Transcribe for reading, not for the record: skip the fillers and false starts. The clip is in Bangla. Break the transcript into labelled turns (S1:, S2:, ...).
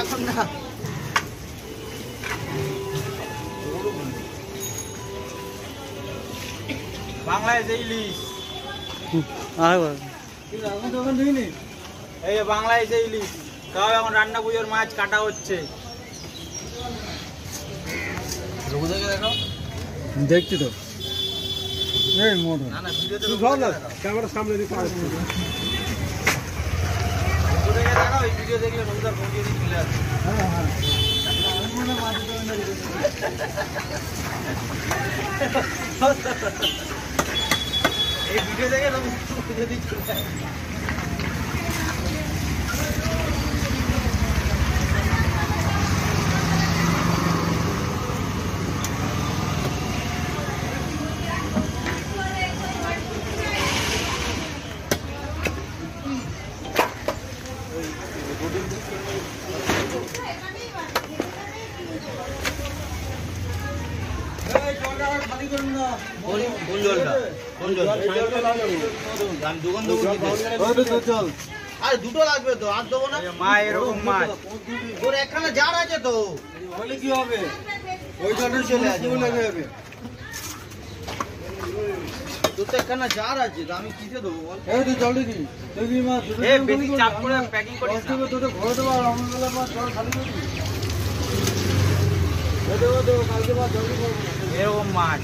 S1: এখন না বাংলায় যে ইলিশ এই বাংলায় যে ইলিশ তাও এখন রান্না পুজোর মাছ কাটা হচ্ছে। দেখছি তো এই মোড় না না ভিডিওতে ক্যামেরা সামনে দিকে দেখাও, এই ভিডিও দেখলে রোজার ভিডিও দিয়ে চলে আসবে। হ্যাঁ হ্যাঁ এই ভিডিও দেখে ভিডিও দিয়ে চলে আসবে। দুটো লাগবে তো আর দেবো না মা এরকম মাছ তোর একখানা জার আছে তো বলে কি হবে ওই জন্য চলে আসবে তোর তো একখানা জার আছে আমি কিসে দেবো বল তুই জলদি দি তুই মাছ বেশি চাপ করে প্যাকিং করিস না তোর ঘরে দেবো রমজানের মাছ জল খালি করবি দেবো কালকে মাছ জলদি করবো এরকম মাছ